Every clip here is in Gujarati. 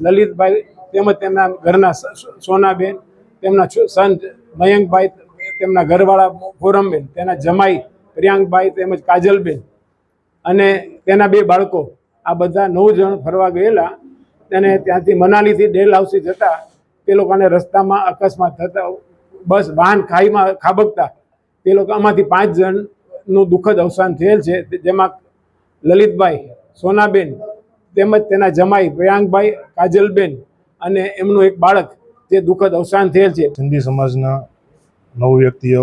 લલિતભાઈ તેમજ તેમના ઘરના સોનાબેન, તેમના સંત મયંકભાઈ, તેમના ઘરવાળા ફોરમબેન, તેના જમાઈ પ્રિયાંકભાઈ તેમજ કાજલબેન અને તેના 2 બાળકો, આ બધા 9 જણ ફરવા ગયેલા. અને ત્યાંથી મનાલીથી ડેલહાઉસી જતા તે લોકોને રસ્તામાં અકસ્માત થતા બસ વાહન ખાઈમાં ખાબકતા તે લોકો આમાંથી 5 જણનું દુઃખદ અવસાન થયેલ છે, જેમાં લલિતભાઈ, સોનાબેન તેમજ તેના જમાઈ પ્રિયાંકભાઈ, કાજલબેન અને એમનું 1 બાળક જે દુઃખદ અવસાન થયેલ છે. સિંધી સમાજના 9 વ્યક્તિઓ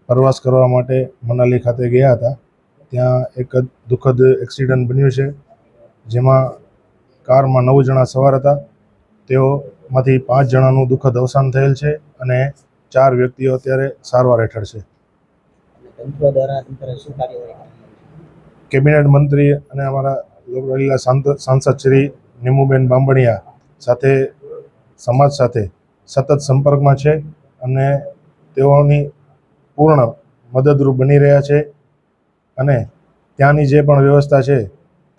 પ્રવાસ કરવા માટે મનાલી ખાતે ગયા હતા. ત્યાં એક દુઃખદ એક્સિડન્ટ બન્યું છે, જેમાં કારમાં 9 જણા સવાર હતા. તેઓમાંથી 5 જણાનું દુઃખદ અવસાન થયેલ છે અને 4 વ્યક્તિઓ અત્યારે સારવાર હેઠળ છે. કેબિનેટ મંત્રી અને અમારા લોકલાડીલા સાંસદ શ્રી નીમુબેન બાંભણિયા સાથે સમાજ સાથે સતત સંપર્કમાં છે અને તેઓની પૂર્ણ મદદરૂપ બની રહ્યા છે. અને ત્યાંની જે પણ વ્યવસ્થા છે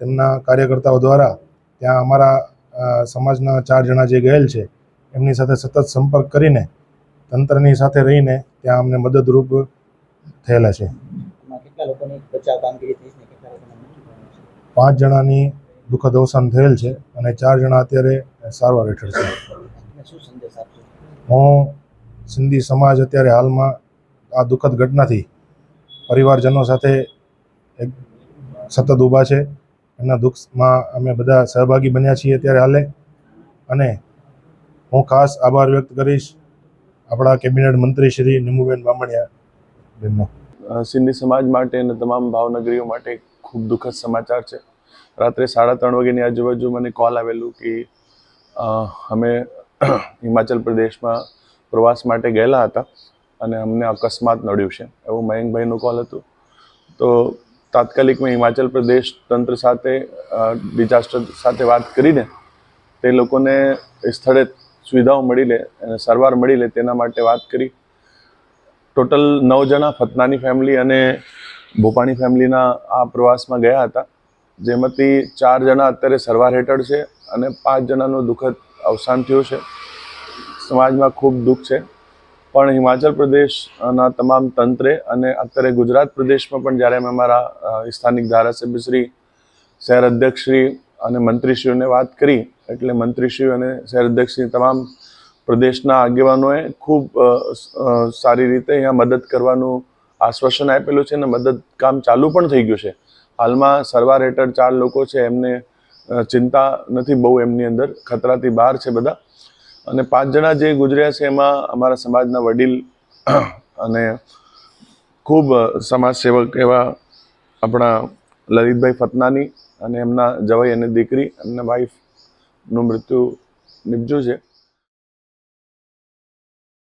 તેમના કાર્યકર્તાઓ દ્વારા ત્યાં અમારા સમાજના 4 જણા જે ગયેલ છે એમની સાથે સતત સંપર્ક કરીને તંત્રની સાથે રહીને ત્યાં અમને મદદરૂપ થયેલા છે. 5 જણાની દુઃખદ અવસાન થયેલ છે અને 4 જણા અત્યારે સારવાર હેઠળ છે. હું સિંધી સમાજ અત્યારે હાલમાં આ દુઃખદ ઘટનાથી પરિવારજનો સાથે સતત ઊભા છે. એમના દુઃખમાં અમે બધા સહભાગી બન્યા છીએ અત્યારે હાલે. અને હું ખાસ આભાર વ્યક્ત કરીશ આપણા કેબિનેટ મંત્રી શ્રી નીમુબેન બાંભણિયા બેનનો. સિંધી સમાજ માટે અને તમામ ભાવનગરીઓ માટે ખૂબ દુઃખદ સમાચાર છે. રાત્રે 3:30 વાગ્યાની આજુબાજુ મને કોલ આવેલું કે અમે હિમાચલ પ્રદેશમાં પ્રવાસ માટે ગયેલા હતા અને અમને અકસ્માત નડ્યું છે, એવું મયંકભાઈનો કોલ હતું. તો તાત્કાલિક મેં હિમાચલ પ્રદેશ તંત્ર સાથે ડિઝાસ્ટર સાથે વાત કરીને તે લોકોને સ્થળે સુવિધાઓ મળી લે અને સારવાર મળી લે તેના માટે વાત કરી. ટોટલ 9 જણા ફતનાની ફેમિલી અને ભોપાણી ફેમિલીના આ પ્રવાસમાં ગયા હતા, જેમાંથી 4 જણા અત્યારે સારવાર હેઠળ છે અને 5 જણાનું દુઃખદ અવસાન થયું છે. સમાજમાં ખૂબ દુઃખ છે, પણ હિમાચલ પ્રદેશના તમામ તંત્રે અને અત્યારે ગુજરાત પ્રદેશમાં પણ જ્યારે અમે અમારા સ્થાનિક ધારાસભ્યશ્રી, શહેર અધ્યક્ષશ્રી અને મંત્રીશ્રીઓને વાત કરી, એટલે મંત્રીશ્રીઓ અને શહેર અધ્યક્ષશ્રી તમામ પ્રદેશના આગેવાનોએ ખૂબ સારી રીતે અહીંયા મદદ કરવાનું આશ્વાસન આપેલું છે અને મદદ કામ ચાલુ પણ થઈ ગયું છે. હાલમાં સારવાર હેઠળ 4 લોકો છે, એમને ચિંતા નથી બહુ, એમની અંદર ખતરાથી બહાર છે બધા. અને 5 જણા જે ગુજર્યા છે એમાં અમારા સમાજના વડીલ અને ખૂબ સમાજસેવક એવા આપણા લલિતભાઈ ફતનાની અને એમના જવાઈ અને દીકરી, એમના વાઈફનું મૃત્યુ નિપજ્યું છે.